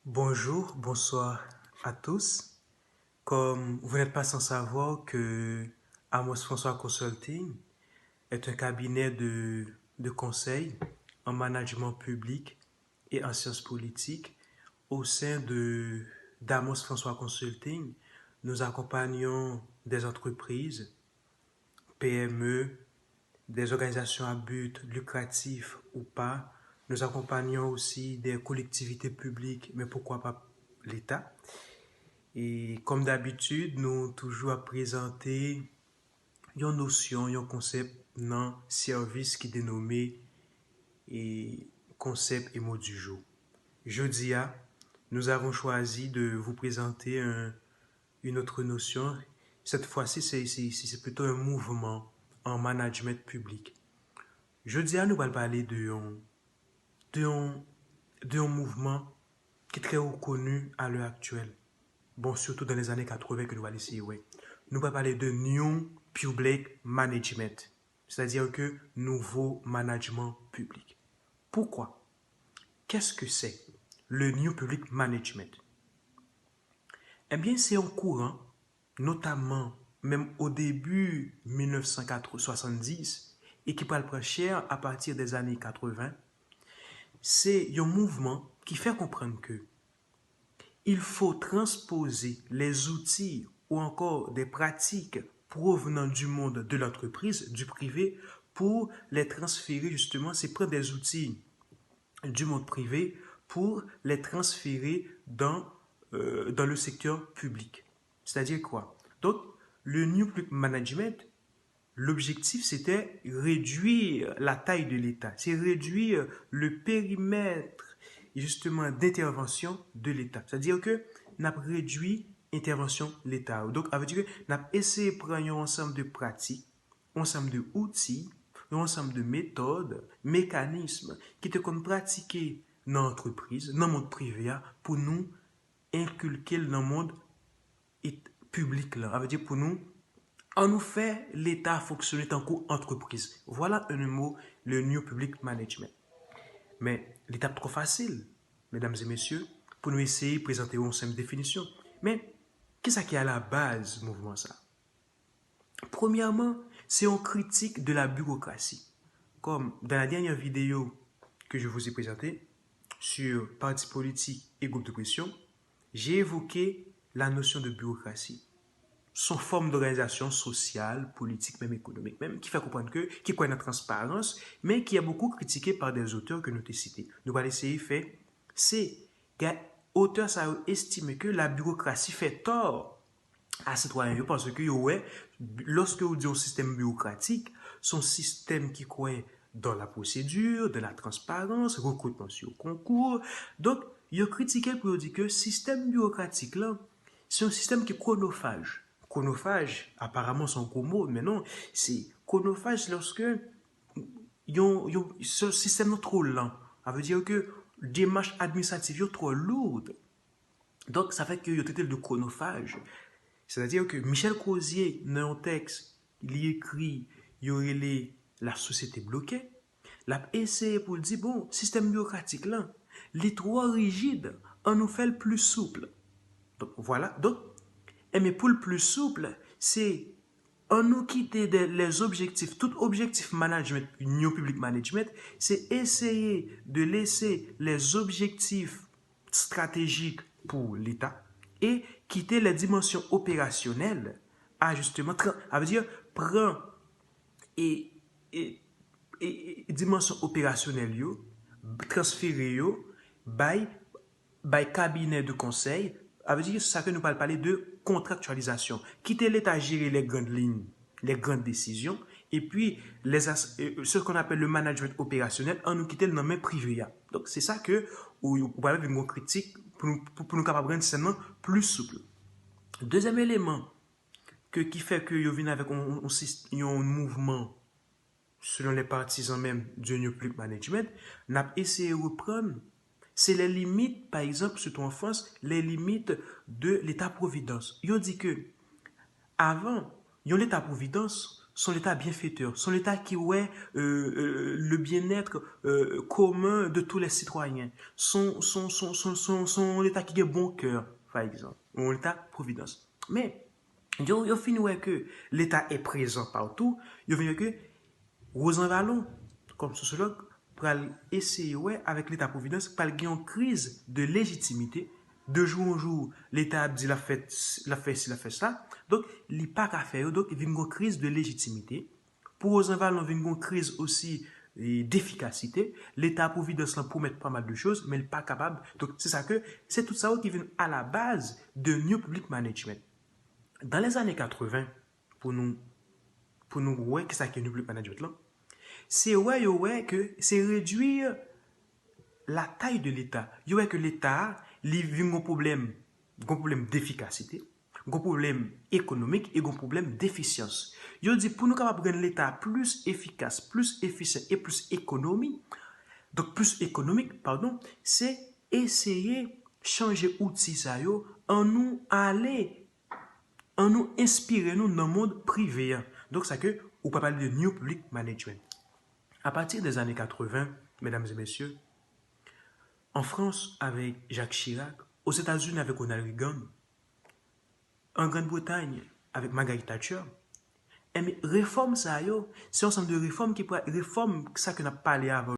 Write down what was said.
Bonjour, bonsoir à tous. Comme vous n'êtes pas sans savoir que Amos François Consulting est un cabinet de conseil en management public et en sciences politiques. Au sein d'Amos François Consulting, nous accompagnons des entreprises, PME, des organisations à but lucratif ou pas. Nous accompagnons aussi des collectivités publiques, mais pourquoi pas l'État. Et comme d'habitude, nous toujours à présenter une notion, un concept dans service qui est dénommé et concept et mot du jour. Jeudi, nous avons choisi de vous présenter une autre notion. Cette fois-ci, c'est plutôt un mouvement en management public. Jeudi, nous allons parler d'un mouvement qui est très reconnu à l'heure actuelle. Bon, surtout dans les années 80 que nous allons essayer, ouais. Nous allons parler de New Public Management, c'est-à-dire que nouveau management public. Pourquoi? Qu'est-ce que c'est le New Public Management? Eh bien, c'est en courant, notamment même au début 1970 et qui parle très cher à partir des années 80, c'est un mouvement qui fait comprendre que il faut transposer les outils ou encore des pratiques provenant du monde de l'entreprise, du privé, pour les transférer justement, c'est prendre des outils du monde privé pour les transférer dans le secteur public. C'est-à-dire quoi? Donc, le New Public Management, l'objectif, c'était réduire la taille de l'État, c'est réduire le périmètre justement d'intervention de l'État. C'est-à-dire que nous avons réduit l'intervention de l'État. Donc, ça veut dire que nous avons essayé de prendre un ensemble de pratiques, un ensemble d'outils, un ensemble de méthodes, mécanismes qui te qu'on pratiquer dans l'entreprise, dans le monde privé, pour nous inculquer dans le monde public. Ça veut dire pour nous on nous fait l'État fonctionner en tant qu'entreprise. Voilà un mot, le New Public Management. Mais l'étape trop facile, mesdames et messieurs, pour nous essayer de présenter une simple définition. Mais qu'est-ce qui est à la base du mouvement ça? Premièrement, c'est une critique de la bureaucratie. Comme dans la dernière vidéo que je vous ai présentée sur partis politiques et groupes de pression, j'ai évoqué la notion de bureaucratie. Son forme d'organisation sociale, politique, même économique, même qui fait comprendre que, qui croit dans la transparence, mais qui est beaucoup critiqué par des auteurs que nous avons cités. Nous allons essayer de faire, c'est que auteurs ça estime que la bureaucratie fait tort à citoyens parce que ouais, lorsque vous dites un système bureaucratique, son système qui croit dans la procédure, de la transparence, recrutement sur concours. Donc, il a critiqué pour dire que le système bureaucratique là, c'est un système qui est chronophage. Chronophage, apparemment, c'est un gros mot, mais non, c'est chronophage lorsque ce système est trop lent. Ça veut dire que démarche administrative est trop lourde. Donc, ça fait qu'il y a un de chronophage. C'est-à-dire que Michel Crozier, dans un texte, il écrit, il y aurait la société bloquée. Il a essayé pour dire, bon, système bureaucratique là, les trop rigide, on nous fait le plus souple. Donc, voilà. Donc, mais pour le plus souple, c'est on nous quitter les objectifs, tout objectif management, New Public Management, c'est essayer de laisser les objectifs stratégiques pour l'État et quitter les dimensions opérationnelles à justement, ça veut dire, prend et, et, dimension opérationnelle, transférer by cabinet de conseil, ça veut dire ça que nous parler de contractualisation. Quitter l'État gérer les grandes lignes, les grandes décisions, et puis ce qu'on appelle le management opérationnel, en nous quitter le domaine privé. Donc c'est ça que on va avoir une critique pour nous capables de rendre plus souple. Deuxième élément qui fait que yo vient avec un mouvement selon les partisans même du New Public Management, n'a essayé de reprendre c'est les limites, par exemple, surtout en France, les limites de l'État-providence. Ils ont dit que avant, il y a l'État-providence, son État bienfaiteur, son État qui ouais le bien-être commun de tous les citoyens, son État qui a bon cœur, par exemple, ou l'État providence. Mais, il finit ouais que l'État est présent partout, il finit que Rosan Vallon, comme sociologue, pour essayer ouais, avec l'État-providence, pour gagner une crise de légitimité. De jour en jour, l'État a dit la fait ci, la fait ça. Donc, il n'y a pas qu'à faire. Donc, il y a une crise de légitimité. Pour Rosan Vallon, il y a une crise aussi d'efficacité. L'État-providence promet pas mal de choses, mais il n'est pas capable. Donc, c'est ça que, c'est tout ça qui vient à la base de New Public Management. Dans les années 80, pour nous ouais, qu'est-ce que New Public Management là? C'est ouais que c'est réduire la taille de l'État. Ouais que l'État vit un problème d'efficacité, un problème économique et un problème d'efficience. Yo dit pour nous capable rendre l'État plus efficace, plus efficient et plus économique, pardon, c'est essayer changer outils ça yo en nous aller en nous inspirer nous dans le monde privé. Donc ça que on peut parler de New Public Management. À partir des années 80, mesdames et messieurs, en France avec Jacques Chirac, aux États-Unis avec Ronald Reagan, en Grande-Bretagne avec Margaret Thatcher, et mais réforme ça yo, c'est un ensemble de réformes qui pourrait réforme ça que n'a pas parlé avant.